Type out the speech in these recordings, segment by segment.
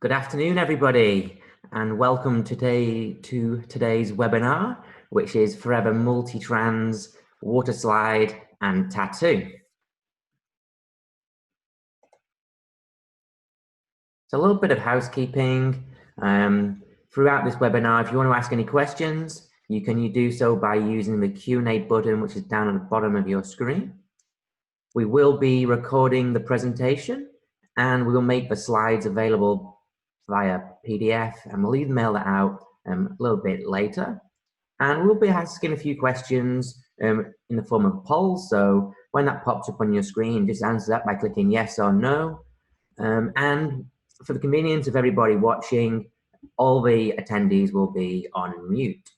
Good afternoon, everybody, and welcome to today's webinar, which is Forever Multi-Trans, Waterslide, and Tattoo. So a little bit of housekeeping. Throughout this webinar, if you want to ask any questions, you can do so by using the Q&A button, which is down at the bottom of your screen. We will be recording the presentation, and we will make the slides available via PDF, and we'll email that out a little bit later. And we'll be asking a few questions in the form of polls. So when that pops up on your screen, just answer that by clicking yes or no. And for the convenience of everybody watching, all the attendees will be on mute.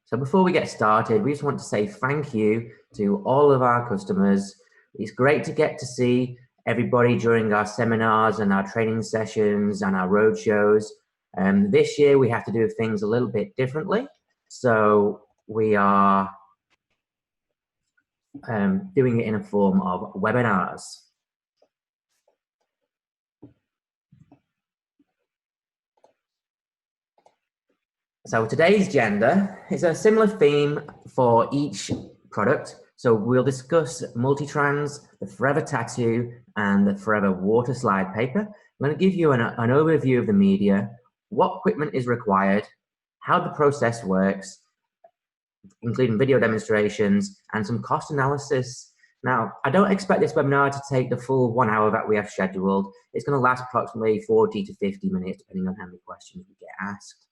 So before we get started, we just want to say thank you to all of our customers. It's great to get to see everybody during our seminars and our training sessions and our road shows. This year we have to do things a little bit differently. So we are doing it in a form of webinars. So today's agenda is a similar theme for each product. So we'll discuss Multi-Trans, the Forever Tattoo, and the Forever Waterslide paper. I'm going to give you an overview of the media, what equipment is required, how the process works, including video demonstrations, and some cost analysis. Now, I don't expect this webinar to take the full 1 hour that we have scheduled. It's going to last approximately 40 to 50 minutes, depending on how many questions we get asked.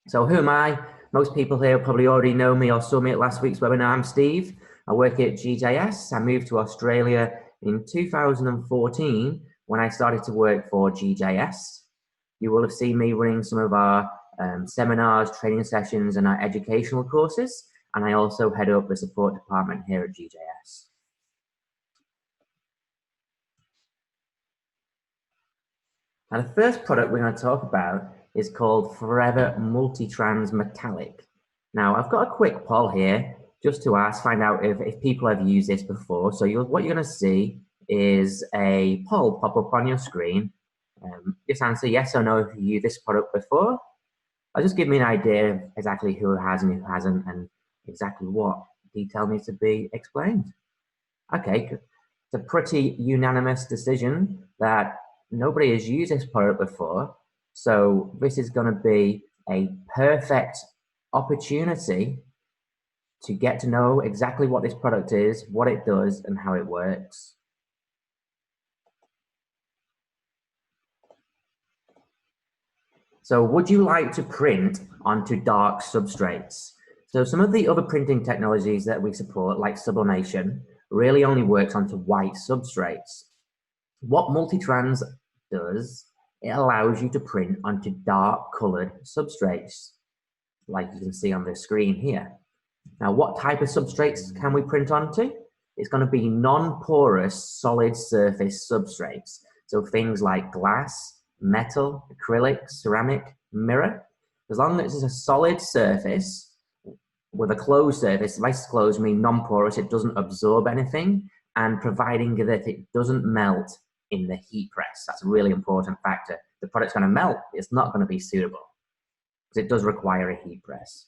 So who am I? Most people here probably already know me or saw me at last week's webinar. I'm Steve. I work at GJS. I moved to Australia in 2014 when I started to work for GJS. You will have seen me running some of our seminars, training sessions, and our educational courses. And I also head up the support department here at GJS. Now, the first product we're going to talk about is called Forever Multi-Trans Metallic. Now, I've got a quick poll here just to find out if people have used this before. So what you're going to see is a poll pop up on your screen. Just answer yes or no if you used this product before. I'll just give me an idea of exactly who has and who hasn't and exactly what detail needs to be explained. Okay, it's a pretty unanimous decision that nobody has used this product before. So this is going to be a perfect opportunity to get to know exactly what this product is, what it does, and how it works. So would you like to print onto dark substrates? So some of the other printing technologies that we support, like sublimation, really only works onto white substrates. What Multi-Trans does, it allows you to print onto dark colored substrates, like you can see on the screen here. Now, what type of substrates can we print onto? It's going to be non-porous solid surface substrates. So things like glass, metal, acrylic, ceramic, mirror. As long as it's a solid surface with a closed surface, if I say closed, mean non-porous, it doesn't absorb anything, and providing that it doesn't melt in the heat press. That's a really important factor. The product's going to melt, it's not going to be suitable because it does require a heat press.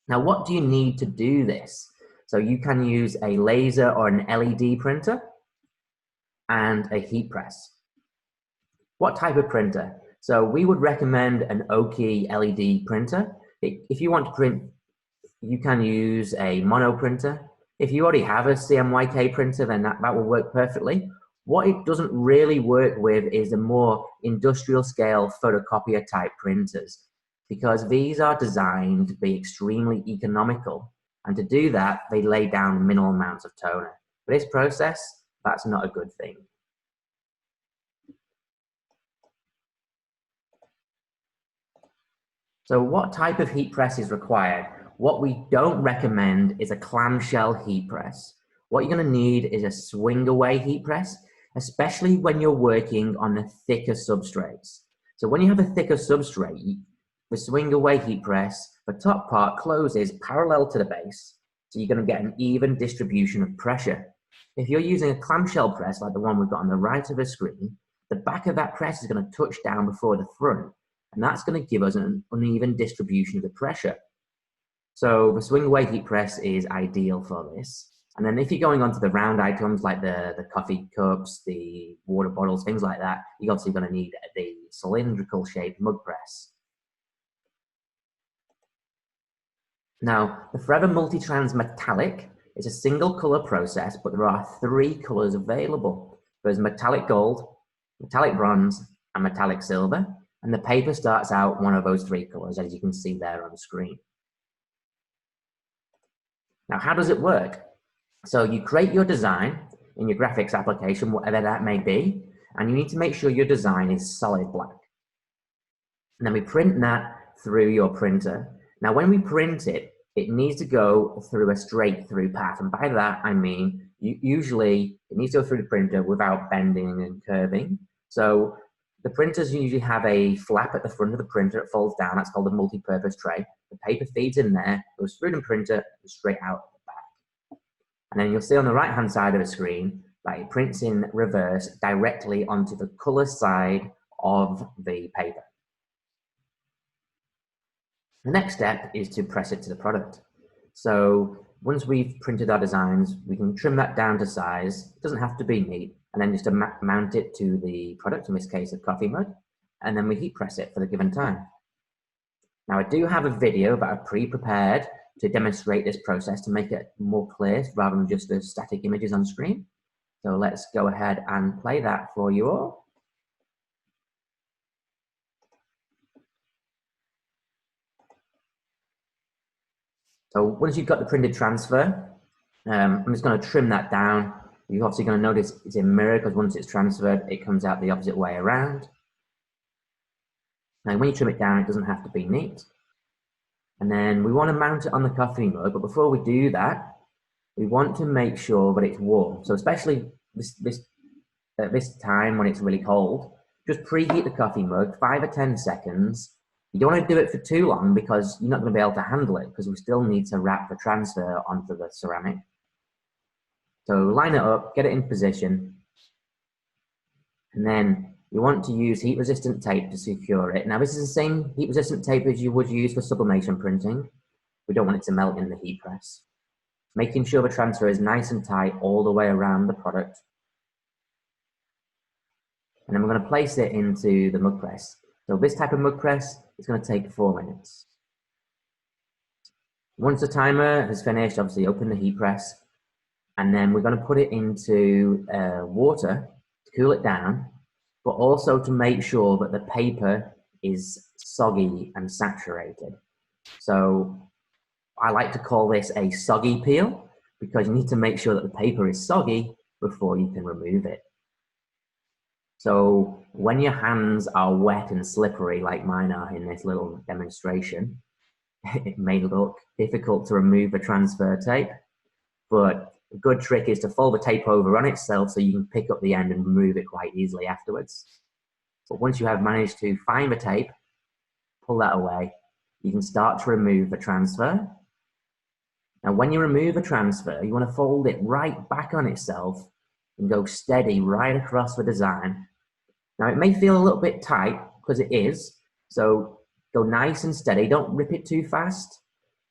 Now, what do you need to do this? So you can use a laser or an LED printer and a heat press. What type of printer? So we would recommend an Oki LED printer. If you want to print, you can use a mono printer. If you already have a CMYK printer, then that will work perfectly. What it doesn't really work with is the more industrial scale photocopier type printers, because these are designed to be extremely economical. And to do that, they lay down minimal amounts of toner. For this process, that's not a good thing. So what type of heat press is required? What we don't recommend is a clamshell heat press. What you're going to need is a swing away heat press, especially when you're working on the thicker substrates. So when you have a thicker substrate, The swing away heat press, the top part closes parallel to the base, so you're going to get an even distribution of pressure. If you're using a clamshell press like the one we've got on the right of the screen, the back of that press is going to touch down before the front, and that's going to give us an uneven distribution of the pressure. So the swing away heat press is ideal for this. And then if you're going on to the round items like the coffee cups, the water bottles, things like that, you're obviously going to need the cylindrical shaped mug press. Now, the Forever Multitrans Metallic is a single color process, but there are 3 colors available. There's metallic gold, metallic bronze, and metallic silver. And the paper starts out one of those 3 colors, as you can see there on the screen. Now, how does it work? So you create your design in your graphics application, whatever that may be, and you need to make sure your design is solid black. And then we print that through your printer. Now, when we print it, it needs to go through a straight through path. And by that, I mean, usually it needs to go through the printer without bending and curving. So the printers usually have a flap at the front of the printer. It folds down. That's called a multi-purpose tray. The paper feeds in there, goes through the printer, and straight out the back. And then you'll see on the right-hand side of the screen that it prints in reverse directly onto the color side of the paper. The next step is to press it to the product. So once we've printed our designs, we can trim that down to size. It doesn't have to be neat. And then just to mount it to the product, in this case, a coffee mug. And then we heat press it for the given time. Now, I do have a video that I've pre-prepared to demonstrate this process to make it more clear rather than just the static images on screen. So let's go ahead and play that for you all. So once you've got the printed transfer, I'm just going to trim that down. You're obviously going to notice it's in mirror because once it's transferred, it comes out the opposite way around. Now, when you trim it down, it doesn't have to be neat. And then we want to mount it on the coffee mug, but before we do that, we want to make sure that it's warm. So especially at this time when it's really cold, just preheat the coffee mug 5 or 10 seconds. You don't want to do it for too long because you're not going to be able to handle it because we still need to wrap the transfer onto the ceramic. So line it up, get it in position, and then you want to use heat-resistant tape to secure it. Now, this is the same heat-resistant tape as you would use for sublimation printing. We don't want it to melt in the heat press. Making sure the transfer is nice and tight all the way around the product. And then we're going to place it into the mug press. So this type of mug press is going to take 4 minutes. Once the timer has finished, obviously open the heat press, and then we're going to put it into water to cool it down, but also to make sure that the paper is soggy and saturated. So I like to call this a soggy peel because you need to make sure that the paper is soggy before you can remove it. So when your hands are wet and slippery like mine are in this little demonstration, it may look difficult to remove the transfer tape, but a good trick is to fold the tape over on itself so you can pick up the end and remove it quite easily afterwards. But once you have managed to find the tape, pull that away, you can start to remove the transfer. Now, when you remove a transfer, you want to fold it right back on itself and go steady right across the design. Now, it may feel a little bit tight because it is, so go nice and steady. Don't rip it too fast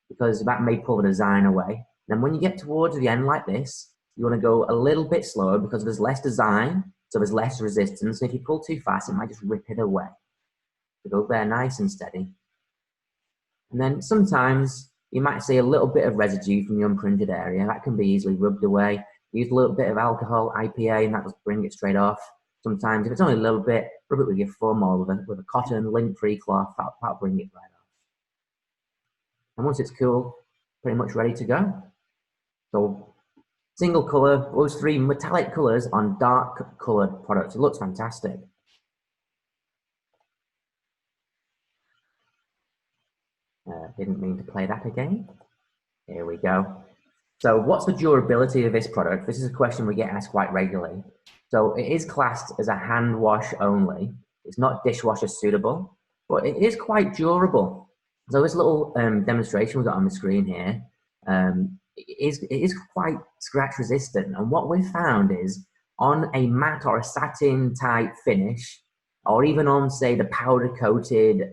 because that may pull the design away. Then when you get towards the end like this, you want to go a little bit slower because there's less design, so there's less resistance. And if you pull too fast, it might just rip it away. So go there nice and steady. And then sometimes you might see a little bit of residue from the unprinted area. That can be easily rubbed away. Use a little bit of alcohol, IPA, and that will bring it straight off. Sometimes, if it's only a little bit, rub it with your thumb or with a cotton, lint-free cloth. That'll bring it right off. And once it's cool, pretty much ready to go. So, single color, those 3 metallic colors on dark colored products. It looks fantastic. Didn't mean to play that again. Here we go. So what's the durability of this product? This is a question we get asked quite regularly. So it is classed as a hand wash only. It's not dishwasher suitable, but it is quite durable. So this little demonstration we've got on the screen here it is quite scratch resistant. And what we've found is on a matte or a satin type finish, or even on, say, the powder coated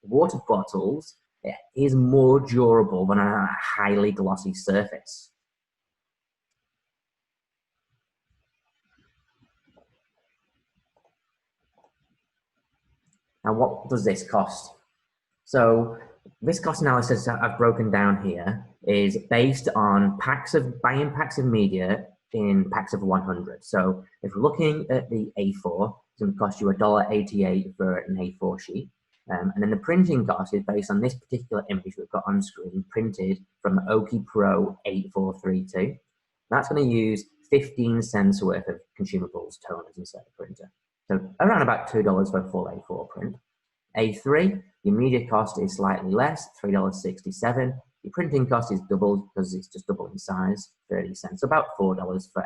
water bottles, it is more durable than a highly glossy surface. Now, what does this cost? So this cost analysis that I've broken down here is based on buying packs of media in packs of 100. So if we're looking at the A4, it's going to cost you $1.88 for an A4 sheet. And then the printing cost is based on this particular image we've got on screen, printed from the Oki Pro 8432. That's going to use 15 cents worth of consumables, toners, inside the printer. So around about $2 for a full A4 print. A3, your media cost is slightly less, $3.67. Your printing cost is doubled because it's just double in size, 30 cents, so about $4 for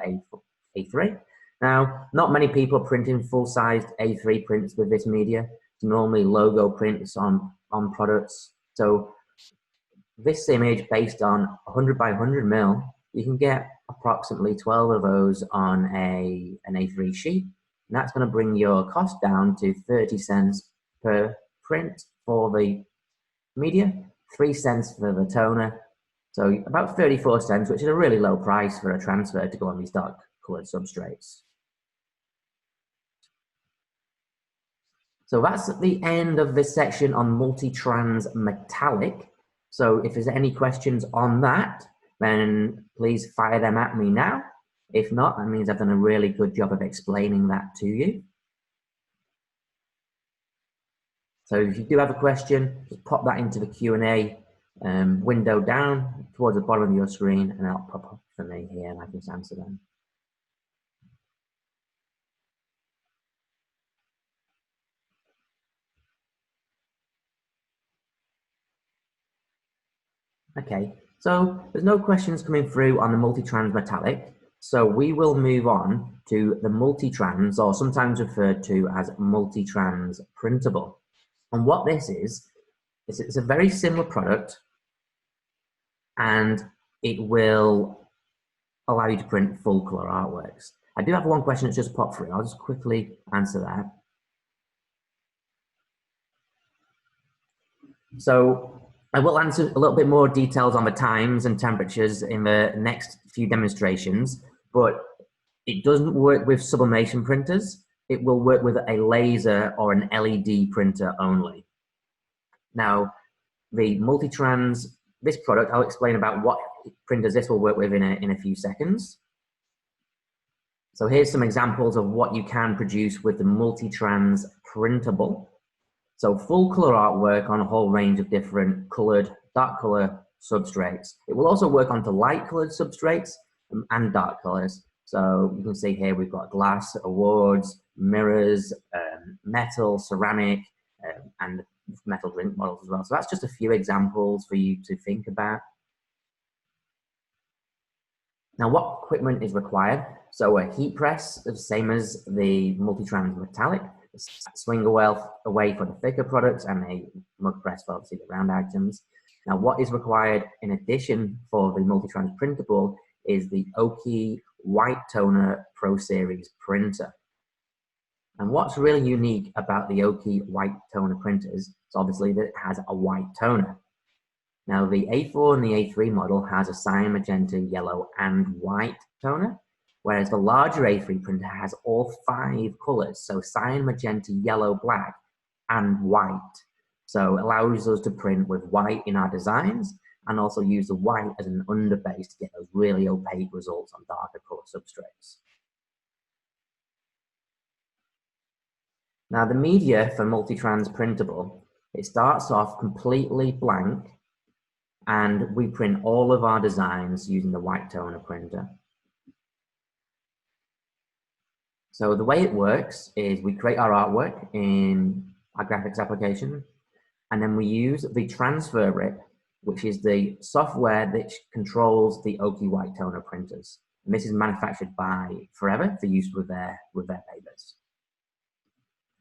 A3. Now, not many people are printing full-sized A3 prints with this media. It's normally logo prints on products. So this image, based on 100 by 100 mil, you can get approximately 12 of those on an A3 sheet. And that's going to bring your cost down to 30 cents per print for the media, 3 cents for the toner. So about 34 cents, which is a really low price for a transfer to go on these dark colored substrates. So that's the end of this section on multi-trans metallic. So if there's any questions on that, then please fire them at me now. If not, that means I've done a really good job of explaining that to you. So if you do have a question, just pop that into the Q&A window down towards the bottom of your screen, and it'll pop up for me here and I can just answer them. Okay, so there's no questions coming through on the multi-trans metallic, so we will move on to the multi-trans, or sometimes referred to as multi-trans printable. And what this is it's a very similar product, and it will allow you to print full color artworks. I do have one question that's just popped through. I'll just quickly answer that. So I will answer a little bit more details on the times and temperatures in the next few demonstrations, but it doesn't work with sublimation printers. It will work with a laser or an LED printer only. Now, the multi-trans, this product, I'll explain about what printers this will work with in a few seconds. So here's some examples of what you can produce with the multi-trans printable. So full color artwork on a whole range of different colored, dark color substrates. It will also work onto light colored substrates and dark colors. So you can see here we've got glass, awards, mirrors, metal, ceramic, and metal drink bottles as well. So that's just a few examples for you to think about. Now, what equipment is required? So a heat press, the same as the multi-trans metallic, a swinger well away for the thicker products, and a mug press for obviously the round items. Now, what is required in addition for the multi-trans printable is the Oki White Toner Pro Series printer. And what's really unique about the Oki White Toner printers is obviously that it has a white toner. Now, the A4 and the A3 model has a cyan, magenta, yellow, and white toner, whereas the larger A3 printer has all 5 colors, so cyan, magenta, yellow, black, and white. So it allows us to print with white in our designs, and also use the white as an underbase to get those really opaque results on darker color substrates. Now, the media for multi-trans printable, it starts off completely blank, and we print all of our designs using the white toner printer. So the way it works is we create our artwork in our graphics application, and then we use the transfer rip, which is the software that controls the Oki White Toner printers. And this is manufactured by Forever for use with their papers.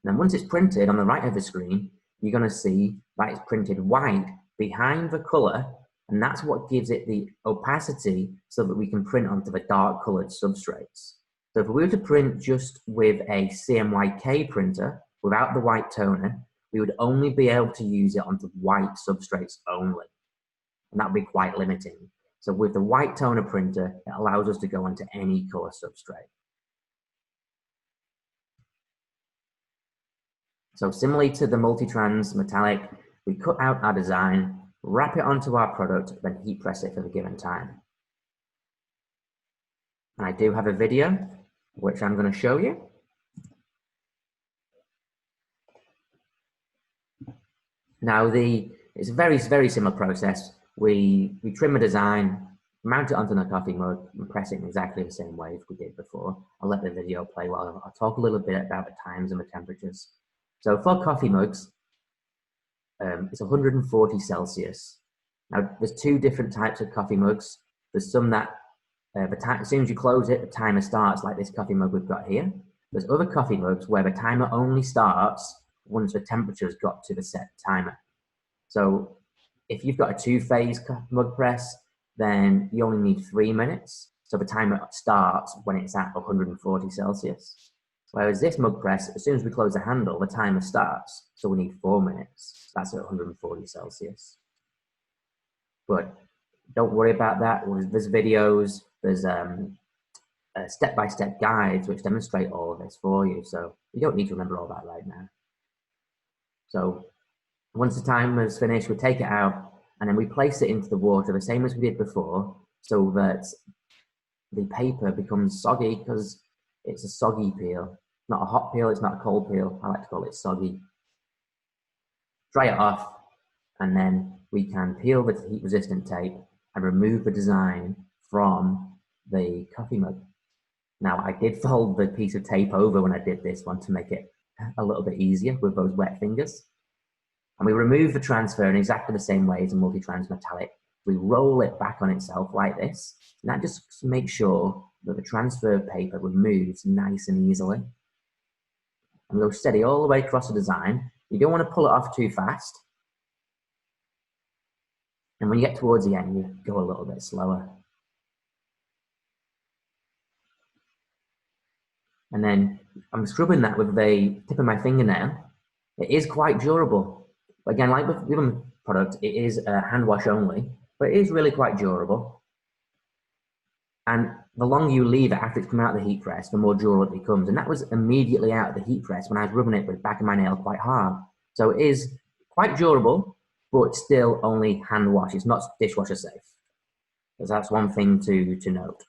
And then once it's printed on the right of the screen, you're going to see that it's printed white behind the color, and that's what gives it the opacity so that we can print onto the dark colored substrates. So if we were to print just with a CMYK printer without the white toner, we would only be able to use it onto white substrates only, and that would be quite limiting. So with the white toner printer, it allows us to go onto any color substrate. So similarly to the multi-trans metallic, we cut out our design, wrap it onto our product, then heat press it for the given time. And I do have a video which I'm going to show you. Now it's a very, very similar process. We trim a design, mount it onto a coffee mug, and press it in exactly the same way as we did before. I'll let the video play while I'll talk a little bit about the times and the temperatures. So for coffee mugs, it's 140 Celsius. Now there's two different types of coffee mugs. There's some that as soon as you close it, the timer starts, like this coffee mug we've got here. There's other coffee mugs where the timer only starts once the temperature's got to the set timer. So if you've got a two-phase mug press, then you only need 3 minutes. So the timer starts when it's at 140 Celsius. Whereas this mug press, as soon as we close the handle, the timer starts. So we need 4 minutes. That's at 140 Celsius. But don't worry about that. There's videos, there's step-by-step guides which demonstrate all of this for you. So you don't need to remember all that right now. So once the timer is finished, we take it out and then we place it into the water the same as we did before, so that the paper becomes soggy, because it's a soggy peel. Not a hot peel, it's not a cold peel. I like to call it soggy. Dry it off, and then we can peel the heat-resistant tape and remove the design from the coffee mug. Now, I did fold the piece of tape over when I did this one to make it a little bit easier with those wet fingers. And we remove the transfer in exactly the same way as a multi-trans metallic. We roll it back on itself like this, and that just makes sure that the transfer paper removes nice and easily. And go steady all the way across the design. You don't want to pull it off too fast. And when you get towards the end, you go a little bit slower. And then I'm scrubbing that with the tip of my fingernail. It is quite durable. Again, like with the product, it is hand wash only, but it is really quite durable. And the longer you leave it after it's come out of the heat press, the more durable it becomes. And that was immediately out of the heat press when I was rubbing it with the back of my nail quite hard. So it is quite durable, but still only hand wash. It's not dishwasher safe. Because that's one thing to note.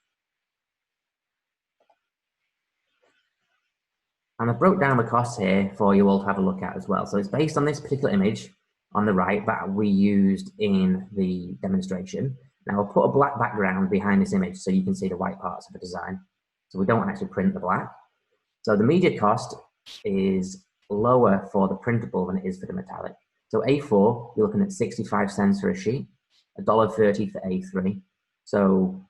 And I broke down the costs here for you all to have a look at as well. So it's based on this particular image on the right that we used in the demonstration. Now I'll put a black background behind this image so you can see the white parts of the design. So we don't actually print the black. So the media cost is lower for the printable than it is for the metallic. So A4, you're looking at 65 cents for a sheet, $1.30 for A3. So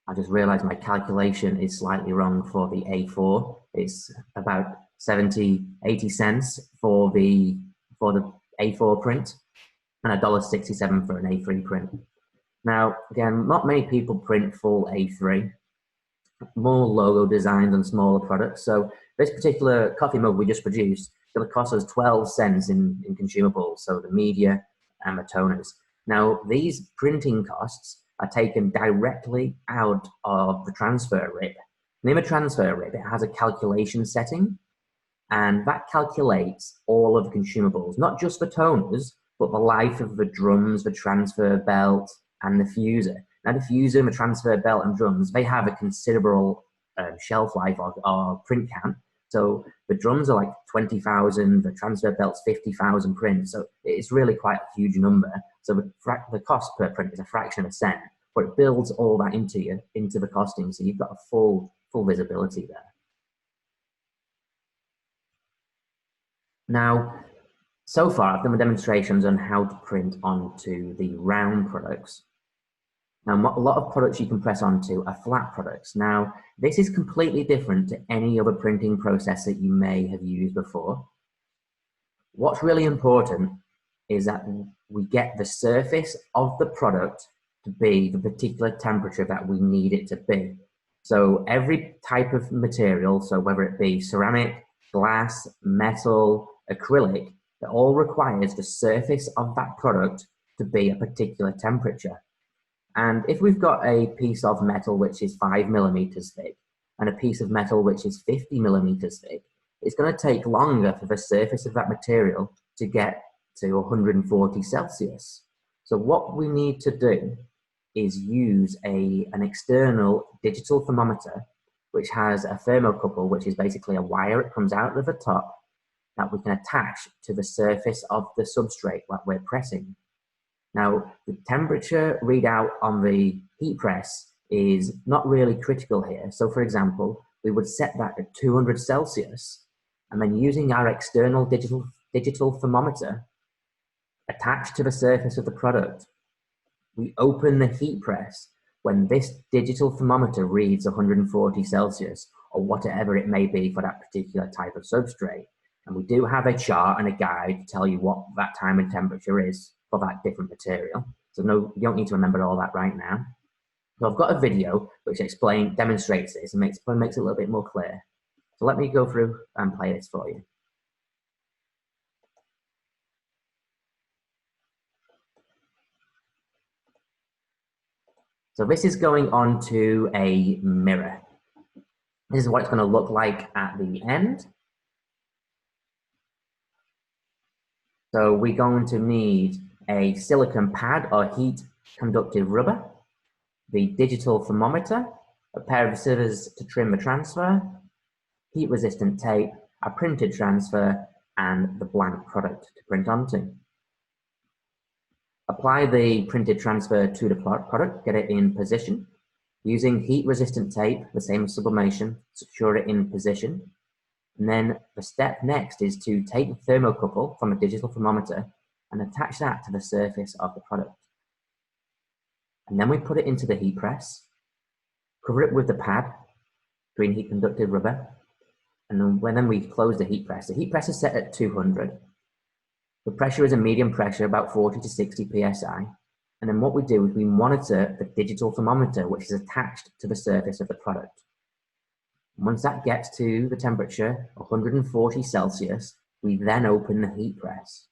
I just realized my calculation is slightly wrong for the A4. It's about 80 cents for the A4 print and $1.67 for an A3 print. Now, again, not many people print full A3, more logo designs and smaller products. So this particular coffee mug we just produced is going to cost us 12 cents in consumables, so the media and the toners. Now, these printing costs are taken directly out of the transfer rib. And in the transfer rib, it has a calculation setting, and that calculates all of the consumables, not just the toners, but the life of the drums, the transfer belt, and the fuser. Now, the fuser and the transfer belt and drums, they have a considerable shelf life or print count. So the drums are like 20,000, the transfer belt's 50,000 prints. So it's really quite a huge number. So the cost per print is a fraction of a cent, but it builds all that into the costing. So you've got a full visibility there. Now, so far I've done demonstrations on how to print onto the round products. Now, a lot of products you can press onto are flat products. Now, this is completely different to any other printing process that you may have used before. What's really important is that we get the surface of the product to be the particular temperature that we need it to be. So every type of material, so whether it be ceramic, glass, metal, acrylic, it all requires the surface of that product to be a particular temperature. And if we've got a piece of metal which is 5 millimeters thick and a piece of metal which is 50 millimeters thick, it's going to take longer for the surface of that material to get to 140 Celsius. So what we need to do is use an external digital thermometer which has a thermocouple, which is basically a wire that comes out of the top that we can attach to the surface of the substrate that we're pressing. Now, the temperature readout on the heat press is not really critical here. So for example, we would set that at 200 Celsius and then using our external digital thermometer attached to the surface of the product, we open the heat press when this digital thermometer reads 140 Celsius or whatever it may be for that particular type of substrate. And we do have a chart and a guide to tell you what that time and temperature is for that different material. So no, you don't need to remember all that right now. So I've got a video which demonstrates this and makes it a little bit more clear. So let me go through and play this for you. So this is going on to a mirror. This is what it's going to look like at the end. So we're going to need a silicone pad or heat conductive rubber, the digital thermometer, a pair of scissors to trim the transfer, heat resistant tape, a printed transfer, and the blank product to print onto. Apply the printed transfer to the product, get it in position. Using heat resistant tape, the same as sublimation, secure it in position. And then the step next is to take the thermocouple from a digital thermometer and attach that to the surface of the product. And then we put it into the heat press, cover it with the pad, green heat conductive rubber, and then we close the heat press. The heat press is set at 200. The pressure is a medium pressure, about 40 to 60 psi. And then what we do is we monitor the digital thermometer, which is attached to the surface of the product. Once that gets to the temperature, 140 Celsius, we then open the heat press.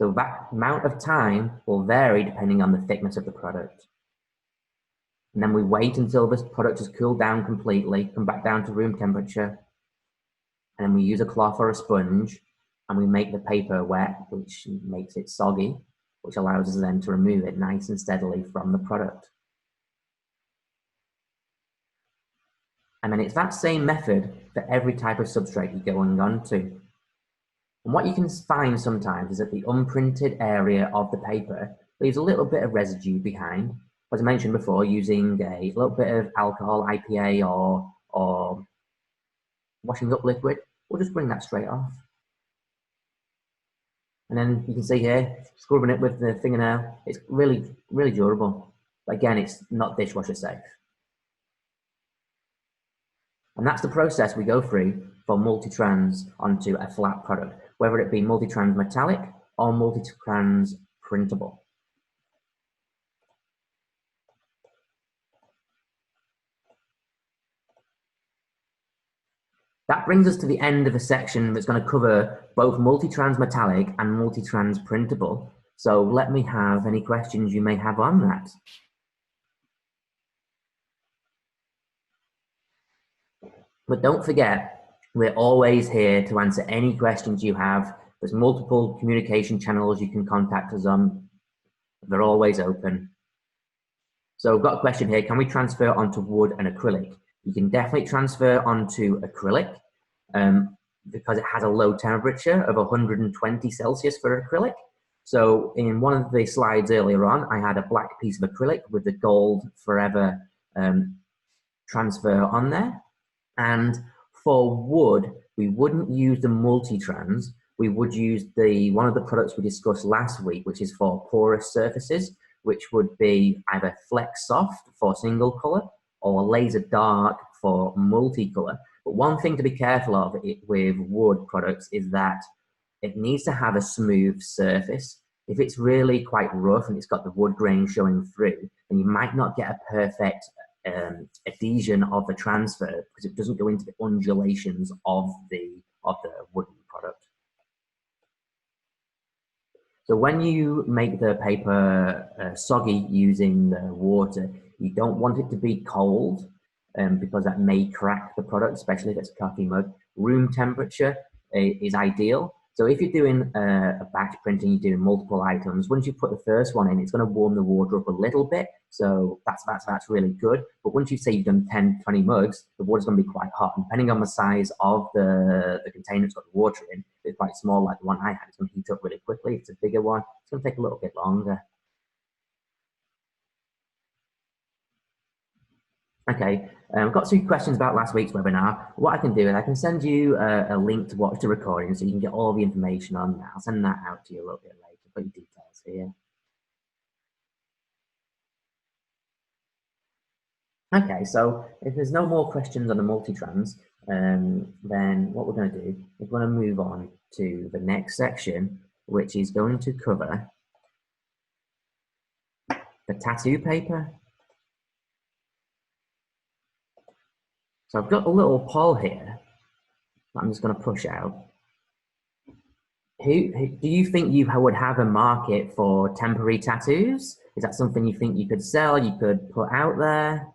So that amount of time will vary depending on the thickness of the product. And then we wait until this product has cooled down completely, come back down to room temperature, and then we use a cloth or a sponge, and we make the paper wet, which makes it soggy, which allows us then to remove it nice and steadily from the product. And then it's that same method for every type of substrate you're going on to. And what you can find sometimes is that the unprinted area of the paper leaves a little bit of residue behind. As I mentioned before, using a little bit of alcohol, IPA, or washing up liquid, we'll just bring that straight off. And then you can see here, scrubbing it with the fingernail, it's really, really durable. But again, it's not dishwasher safe. And that's the process we go through for multi-trans onto a flat product, whether it be multi-trans metallic or multi-trans printable. That brings us to the end of the section that's going to cover both multi-trans metallic and multi-trans printable. So let me have any questions you may have on that. But don't forget, we're always here to answer any questions you have. There's multiple communication channels you can contact us on. They're always open. So I've got a question here. Can we transfer onto wood and acrylic? You can definitely transfer onto acrylic because it has a low temperature of 120 Celsius for acrylic. So in one of the slides earlier on, I had a black piece of acrylic with the gold forever transfer on there. And for wood, we wouldn't use the multi-trans. We would use one of the products we discussed last week, which is for porous surfaces, which would be either flex soft for single color or laser dark for multicolor. But one thing to be careful of with wood products is that it needs to have a smooth surface. If it's really quite rough and it's got the wood grain showing through, then you might not get a perfect adhesion of the transfer because it doesn't go into the undulations of the wooden product. So when you make the paper soggy using the water, you don't want it to be cold because that may crack the product, especially if it's a coffee mug. Room temperature is ideal. So if you're doing a batch printing, you're doing multiple items, once you put the first one in, it's going to warm the water up a little bit. So that's really good. But once you say you've done 10, 20 mugs, the water's going to be quite hot. And depending on the size of the container it's got the water in, if it's quite small like the one I had, it's going to heat up really quickly. If it's a bigger one, it's going to take a little bit longer. Okay, I've got two questions about last week's webinar. What I can do is I can send you a link to watch the recording so you can get all the information on that. I'll send that out to you a little bit later. Put your details here. Okay, so if there's no more questions on the multi-trans, then what we're going to do is we're going to move on to the next section, which is going to cover the tattoo paper. So I've got a little poll here that I'm just going to push out. Who do you think you would have a market for temporary tattoos? Is that something you think you could sell, you could put out there?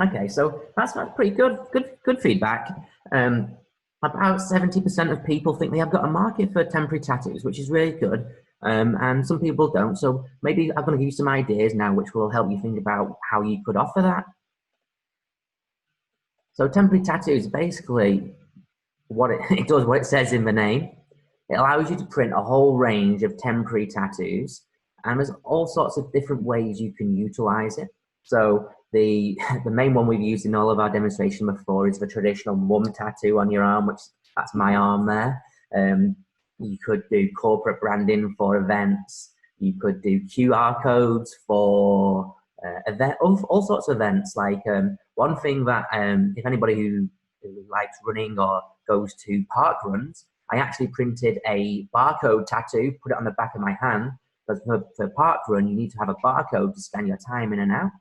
Okay, so that's pretty good feedback. About 70% of people think they have got a market for temporary tattoos, which is really good. And some people don't. So maybe I'm going to give you some ideas now, which will help you think about how you could offer that. So temporary tattoos, basically, what it does, what it says in the name. It allows you to print a whole range of temporary tattoos, and there's all sorts of different ways you can utilize it. So the main one we've used in all of our demonstration before is the traditional mum tattoo on your arm, which that's my arm there. You could do corporate branding for events. You could do QR codes for all sorts of events. Like one thing that if anybody who likes running or goes to park runs, I actually printed a barcode tattoo, put it on the back of my hand, because for park run, you need to have a barcode to scan your time in and out.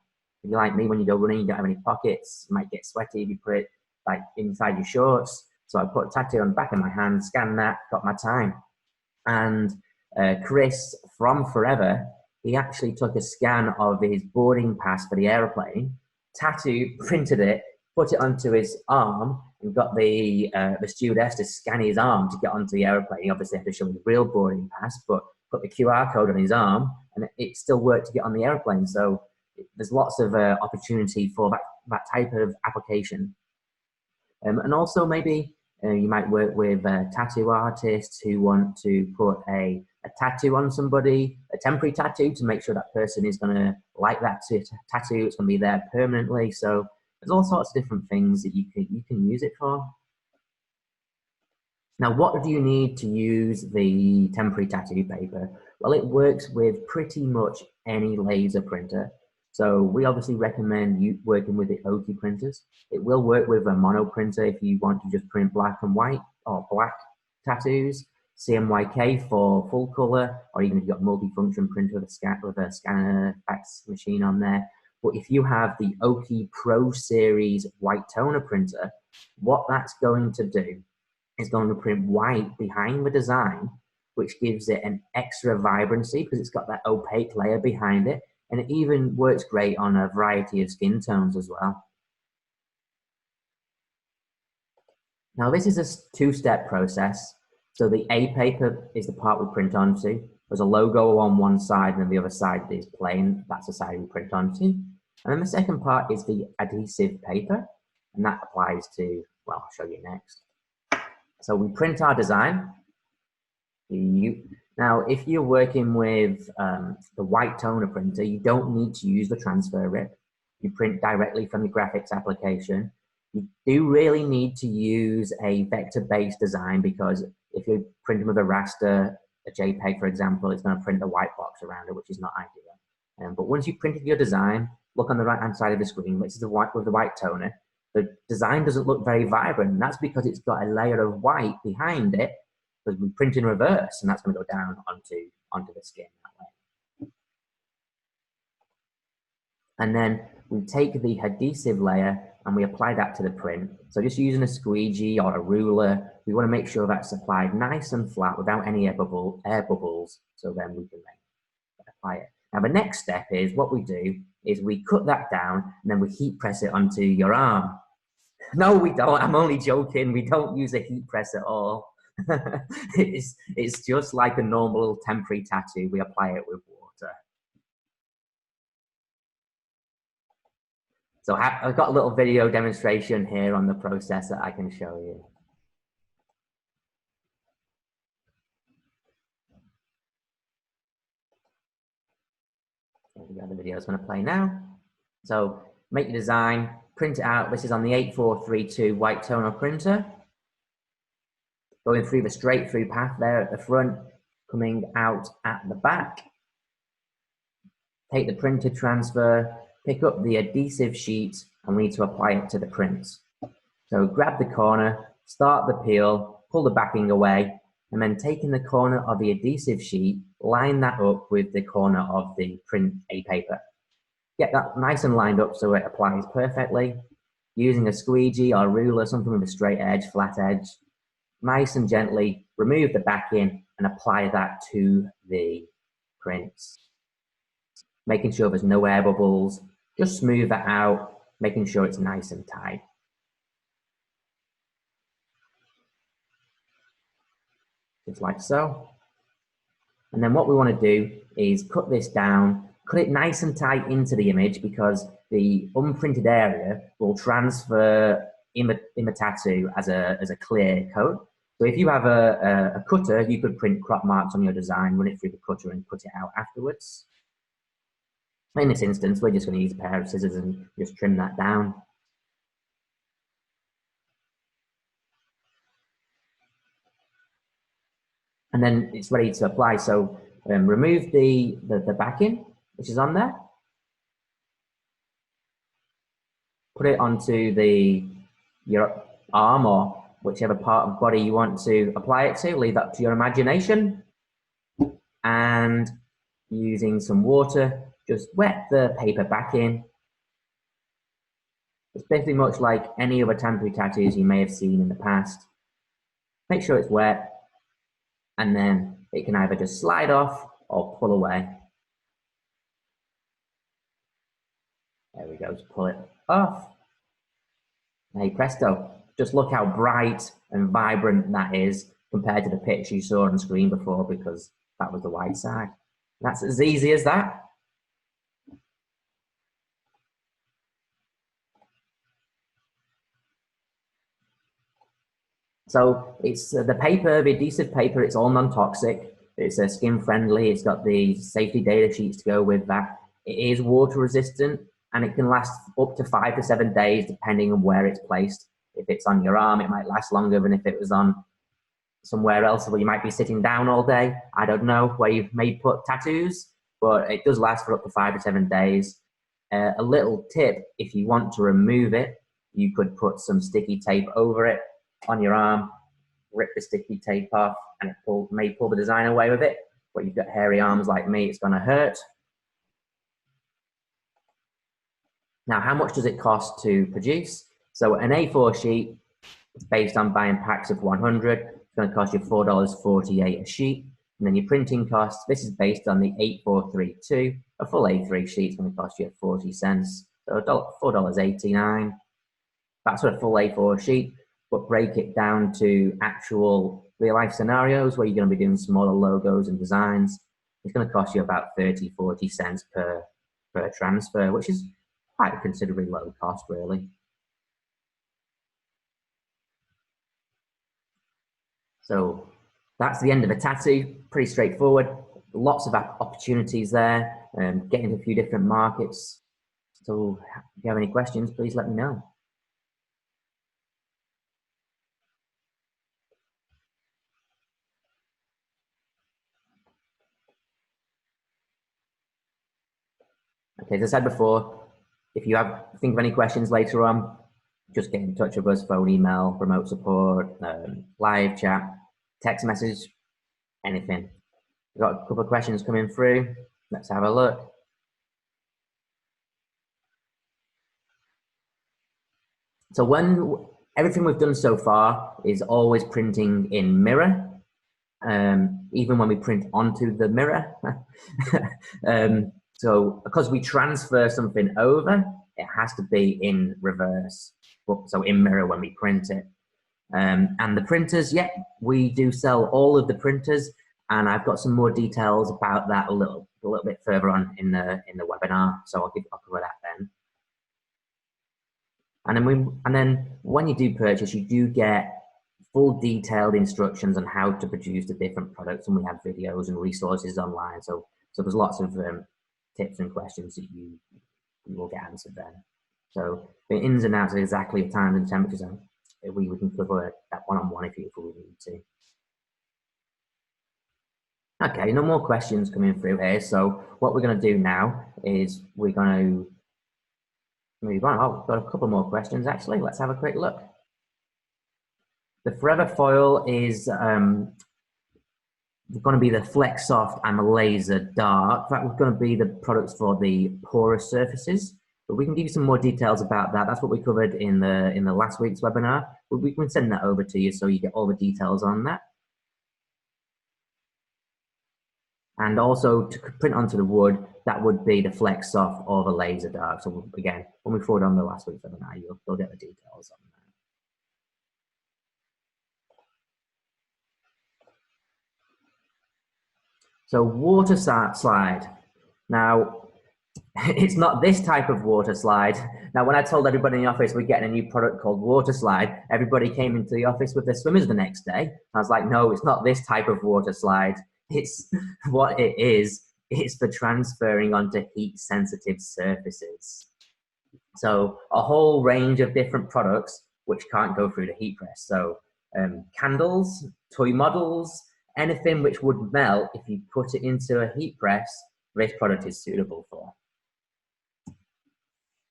If you're like me, when you go running, you don't have any pockets, you might get sweaty if you put it like inside your shorts. So I put a tattoo on the back of my hand, scanned that, got my time. And Chris from Forever, he actually took a scan of his boarding pass for the airplane, printed it, put it onto his arm, and got the stewardess to scan his arm to get onto the airplane. He obviously had to show his real boarding pass, but put the QR code on his arm, and it still worked to get on the airplane. So there's lots of opportunity for that type of application. And also maybe you might work with tattoo artists who want to put a tattoo on somebody, a temporary tattoo, to make sure that person is going to like that tattoo. It's going to be there permanently. So there's all sorts of different things that you can use it for. Now, what do you need to use the temporary tattoo paper? Well, it works with pretty much any laser printer. So we obviously recommend you working with the Oki printers. It will work with a mono printer if you want to just print black and white or black tattoos, CMYK for full color, or even if you've got multifunction printer with a scanner fax machine on there. But if you have the Oki Pro Series white toner printer, what that's going to do is going to print white behind the design, which gives it an extra vibrancy because it's got that opaque layer behind it. And it even works great on a variety of skin tones as well. Now, this is a two-step process. So the A paper is the part we print onto. There's a logo on one side and the other side is plain. That's the side we print onto. And then the second part is the adhesive paper. And that applies to, well, I'll show you next. So we print our design. Now, if you're working with the white toner printer, you don't need to use the transfer rip. You print directly from the graphics application. You do really need to use a vector-based design, because if you're printing with a raster, a JPEG, for example, it's going to print the white box around it, which is not ideal. But once you've printed your design, look on the right-hand side of the screen, which is the white with the white toner. The design doesn't look very vibrant, and that's because it's got a layer of white behind it, because we print in reverse, and that's going to go down onto the skin that way. And then we take the adhesive layer and we apply that to the print. So just using a squeegee or a ruler, we want to make sure that's applied nice and flat without any air bubbles, so then we can then apply it. Now the next step is, what we do is we cut that down and then we heat press it onto your arm. No, we don't. I'm only joking. We don't use a heat press at all. It's just like a normal temporary tattoo. We apply it with water. So I've got a little video demonstration here on the process that I can show you. There we go. The video is going to play now. So make your design, print it out. This is on the 8432 white toner printer. Going through the straight through path there at the front, coming out at the back. Take the printer transfer, pick up the adhesive sheet, and we need to apply it to the print. So grab the corner, start the peel, pull the backing away, and then taking the corner of the adhesive sheet, line that up with the corner of the print A paper. Get that nice and lined up so it applies perfectly. Using a squeegee or ruler, something with a straight edge, flat edge, nice and gently remove the backing and apply that to the prints. Making sure there's no air bubbles, just smooth that out, making sure it's nice and tight. Just like so. And then what we want to do is cut this down, cut it nice and tight into the image, because the unprinted area will transfer in the tattoo as a clear coat. So if you have a cutter, you could print crop marks on your design, run it through the cutter and cut it out afterwards. In this instance, we're just going to use a pair of scissors and just trim that down. And then it's ready to apply. So remove the backing, which is on there. Put it onto your arm or whichever part of the body you want to apply it to. Leave that to your imagination. And using some water, just wet the paper backing. It's basically much like any other temporary tattoos you may have seen in the past. Make sure it's wet, and then it can either just slide off or pull away. There we go, just pull it off. Hey presto, just look how bright and vibrant that is compared to the picture you saw on screen before, because that was the white side. That's as easy as that. So it's the paper, the adhesive paper, it's all non-toxic. It's skin friendly. It's got the safety data sheets to go with that. It is water resistant, and it can last up to 5 to 7 days depending on where it's placed. If it's on your arm, it might last longer than if it was on somewhere else where you might be sitting down all day. I don't know where you may put tattoos, but it does last for up to 5 to 7 days. A little tip, if you want to remove it, you could put some sticky tape over it on your arm, rip the sticky tape off, and it may pull the design away with it. But you've got hairy arms like me, it's going to hurt. Now, how much does it cost to produce? So an A4 sheet, based on buying packs of 100, it's going to cost you $4.48 a sheet. And then your printing costs, this is based on the 8432. A full A3 sheet is going to cost you 40 cents, so $4.89. That's for a full A4 sheet. But break it down to actual real life scenarios where you're going to be doing smaller logos and designs. It's going to cost you about 30, 40 cents per transfer, which is quite a considerably low cost, really. So that's the end of a tattoo. Pretty straightforward. Lots of opportunities there. Get into a few different markets. So if you have any questions, please let me know. Okay, as I said before, if you think of any questions later on, just get in touch with us, phone, email, remote support, live chat, text message, anything. We've got a couple of questions coming through. Let's have a look. So everything we've done so far is always printing in mirror, even when we print onto the mirror. So because we transfer something over, it has to be in reverse. So in mirror when we print it. And the printers, yeah, we do sell all of the printers, and I've got some more details about that a little bit further on in the webinar. So I'll cover that then. And then when you do purchase, you do get full detailed instructions on how to produce the different products, and we have videos and resources online. So there's lots of tips and questions that you will get answered then. So the ins and outs of exactly the times and temperatures, we can cover that one-on-one if we need to. Okay, no more questions coming through here. So what we're going to do now is we're going to move on. Oh, we've got a couple more questions actually. Let's have a quick look. The Forever Foil is going to be the Flex Soft and the Laser Dark. That was going to be the products for the porous surfaces, but we can give you some more details about that. That's what we covered in the last week's webinar. We can send that over to you so you get all the details on that. And also to print onto the wood, that would be the Flex Soft or the Laser Dark. So again, when we forward on the last week's webinar, you'll get the details on that. So Waterslide. Now, it's not this type of Waterslide. Now, when I told everybody in the office we're getting a new product called Waterslide, everybody came into the office with their swimmers the next day. I was like, no, it's not this type of Waterslide. It's what it is. It's for transferring onto heat-sensitive surfaces. So a whole range of different products which can't go through the heat press. So candles, toy models, anything which would melt if you put it into a heat press, this product is suitable for.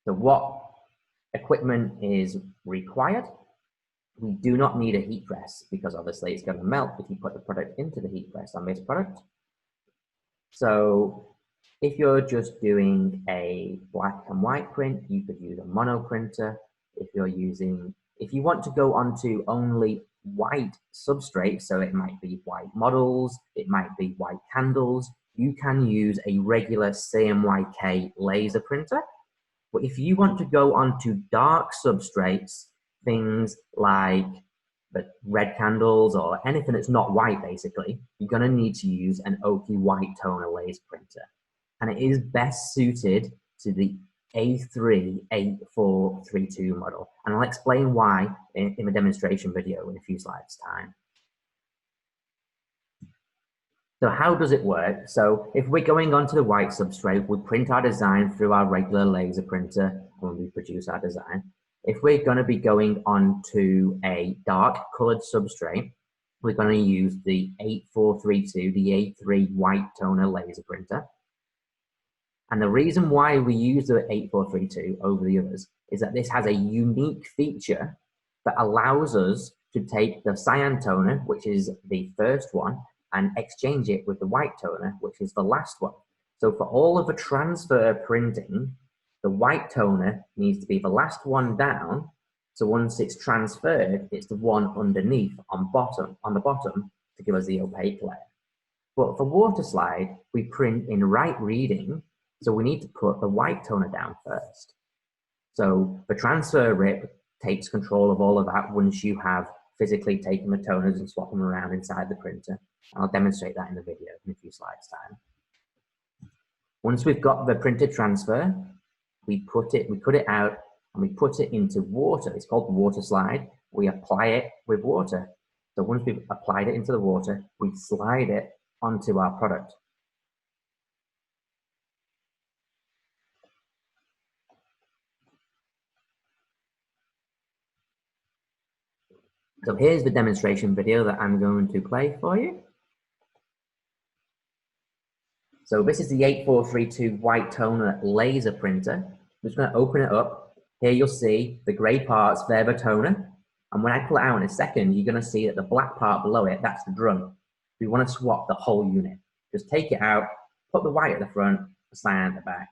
So what equipment is required? We do not need a heat press because obviously it's going to melt if you put the product into the heat press on this product. So if you're just doing a black and white print, you could use a mono printer. If you want to go onto only white substrate, so it might be white models, it might be white candles, you can use a regular CMYK laser printer. But if you want to go onto dark substrates, things like the red candles or anything that's not white, basically, you're going to need to use an Oki white toner laser printer. And it is best suited to the A3-8432 model. And I'll explain why in a demonstration video in a few slides' time. So how does it work? So if we're going onto the white substrate, we print our design through our regular laser printer when we produce our design. If we're going to be going onto a dark colored substrate, we're going to use the 8432, the A3 white toner laser printer. And the reason why we use the 8432 over the others is that this has a unique feature that allows us to take the cyan toner, which is the first one, and exchange it with the white toner, which is the last one. So for all of the transfer printing, the white toner needs to be the last one down. So once it's transferred, it's the one underneath on the bottom to give us the opaque layer. But for Waterslide, we print in right reading, so we need to put the white toner down first. So the transfer rip takes control of all of that once you have physically taken the toners and swapped them around inside the printer. I'll demonstrate that in the video in a few slides' time. Once we've got the printed transfer, we cut it out and we put it into water. It's called Waterslide. We apply it with water. So once we've applied it into the water, we slide it onto our product. So here's the demonstration video that I'm going to play for you. So this is the 8432 white toner laser printer. I'm just going to open it up. Here you'll see the grey parts, they're the toner. And when I pull it out in a second, you're going to see that the black part below it, that's the drum. We want to swap the whole unit. Just take it out, put the white at the front, the cyan at the back.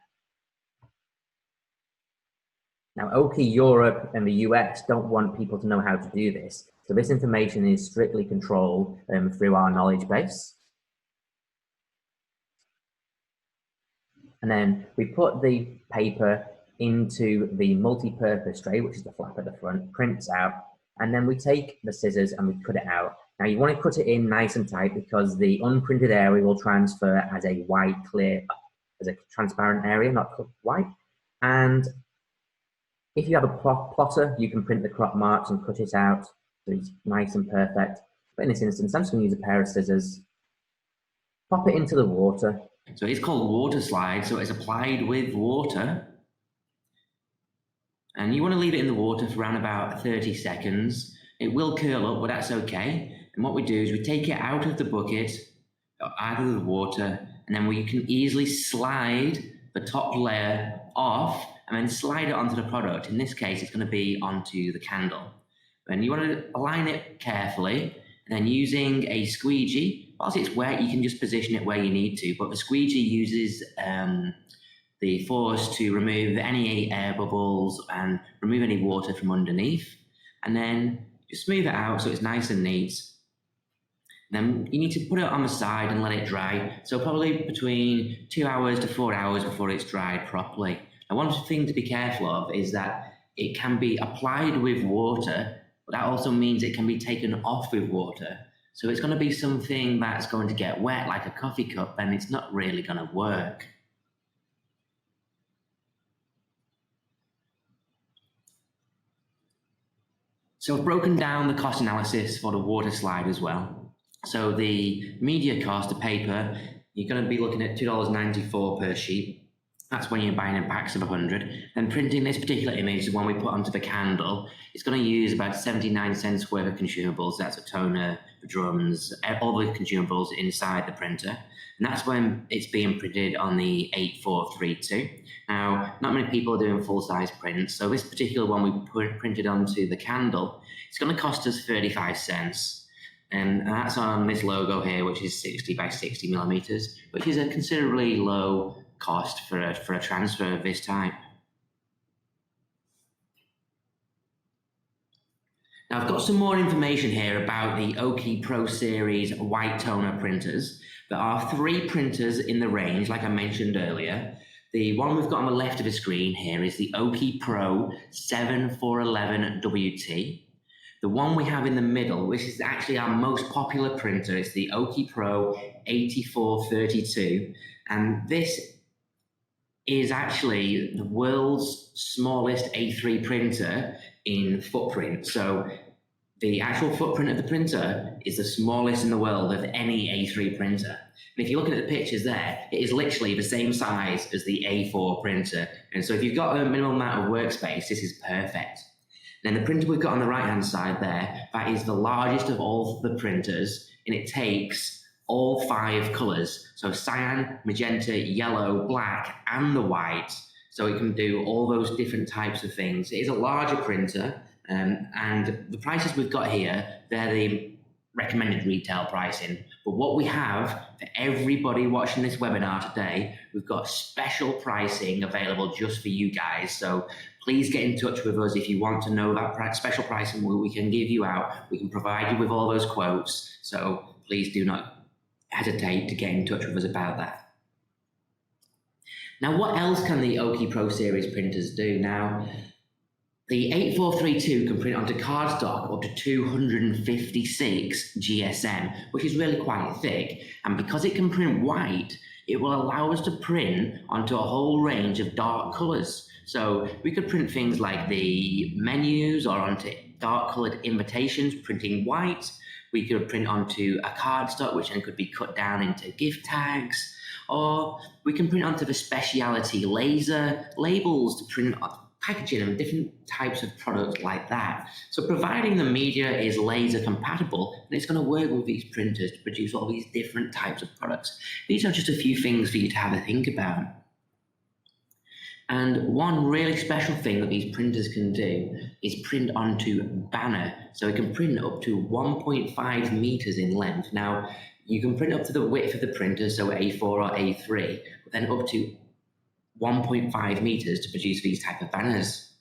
Now, Oki Europe and the US don't want people to know how to do this. So this information is strictly controlled through our knowledge base. And then we put the paper into the multi-purpose tray, which is the flap at the front, prints out, and then we take the scissors and we cut it out. Now you want to cut it in nice and tight because the unprinted area will transfer as a white, clear, as a transparent area, not white. And if you have a plotter, you can print the crop marks and cut it out so it's nice and perfect. But in this instance, I'm just going to use a pair of scissors, pop it into the water. So it's called Waterslide, so it's applied with water. And you want to leave it in the water for around about 30 seconds. It will curl up, but that's okay. And what we do is we take it out of the bucket, out of the water, and then we can easily slide the top layer off and then slide it onto the product. In this case, it's going to be onto the candle. And you want to align it carefully, and then using a squeegee, whilst it's wet, you can just position it where you need to, but the squeegee uses the force to remove any air bubbles and remove any water from underneath, and then just smooth it out so it's nice and neat. Then you need to put it on the side and let it dry. So probably between 2 hours to 4 hours before it's dried properly. Now, one thing to be careful of is that it can be applied with water, but that also means it can be taken off with water. So it's going to be something that's going to get wet like a coffee cup, and it's not really going to work. So I've broken down the cost analysis for the Waterslide as well. So the media cost of paper, you're going to be looking at $2.94 per sheet. That's when you're buying in packs of 100. Then printing this particular image, the one we put onto the candle, it's going to use about 79 cents worth of consumables. That's a toner, the drums, all the consumables inside the printer. And that's when it's being printed on the 8432. Now, not many people are doing full-size prints, so this particular one we printed onto the candle, it's going to cost us 35 cents. And that's on this logo here, which is 60 by 60 millimeters, which is a considerably low cost for a transfer of this type. Now I've got some more information here about the Oki Pro Series white toner printers. There are 3 printers in the range, like I mentioned earlier. The one we've got on the left of the screen here is the Oki Pro 7411 WT. The one we have in the middle, which is actually our most popular printer, is the Oki Pro 8432. And this is actually the world's smallest A3 printer in footprint. So the actual footprint of the printer is the smallest in the world of any A3 printer. And if you're looking at the pictures there, it is literally the same size as the A4 printer. And so if you've got a minimum amount of workspace, this is perfect. Then the printer we've got on the right-hand side there, that is the largest of all the printers, and it takes all 5 colors. So cyan, magenta, yellow, black, and the white. So it can do all those different types of things. It is a larger printer, and the prices we've got here, they're the recommended retail pricing. But what we have for everybody watching this webinar today, we've got special pricing available just for you guys. So please get in touch with us if you want to know that special pricing we can give you out. We can provide you with all those quotes. So please do not hesitate to get in touch with us about that. Now, what else can the Oki Pro Series printers do? Now, the 8432 can print onto cardstock up to 256 GSM, which is really quite thick. And because it can print white, it will allow us to print onto a whole range of dark colors. So we could print things like the menus or onto dark colored invitations, printing white. We could print onto a cardstock, which then could be cut down into gift tags, or we can print onto the specialty laser labels to print packaging and different types of products like that. So providing the media is laser compatible, and it's going to work with these printers to produce all these different types of products. These are just a few things for you to have a think about. And one really special thing that these printers can do is print onto banner. So it can print up to 1.5 meters in length. Now, you can print up to the width of the printer, so A4 or A3, but then up to 1.5 meters to produce these type of banners.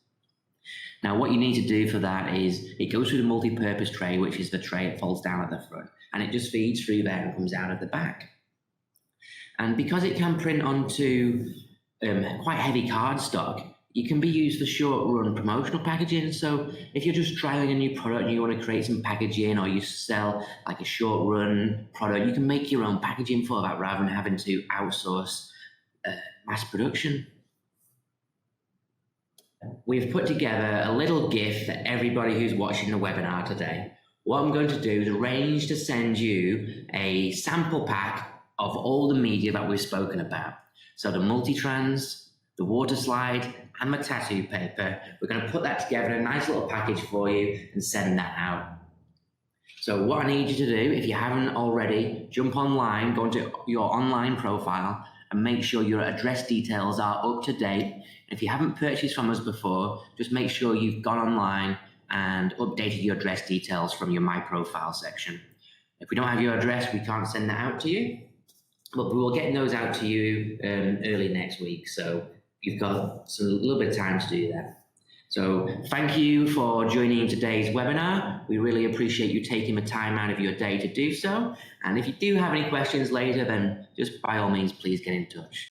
Now, what you need to do for that is it goes through the multi-purpose tray, which is the tray that folds down at the front, and it just feeds through there and comes out of the back. And because it can print onto quite heavy cardstock, it can be used for short-run promotional packaging. So if you're just trialing a new product and you want to create some packaging, or you sell like a short-run product, you can make your own packaging for that rather than having to outsource mass production. We've put together a little gift for everybody who's watching the webinar today. What I'm going to do is arrange to send you a sample pack of all the media that we've spoken about. So the Multitrans, the Waterslide, and the tattoo paper. We're going to put that together in a nice little package for you and send that out. So what I need you to do, if you haven't already, jump online, go into your online profile and make sure your address details are up to date. And if you haven't purchased from us before, just make sure you've gone online and updated your address details from your My Profile section. If we don't have your address, we can't send that out to you. But we will get those out to you early next week. So you've got a little bit of time to do that. So thank you for joining today's webinar. We really appreciate you taking the time out of your day to do so. And if you do have any questions later, then just by all means, please get in touch.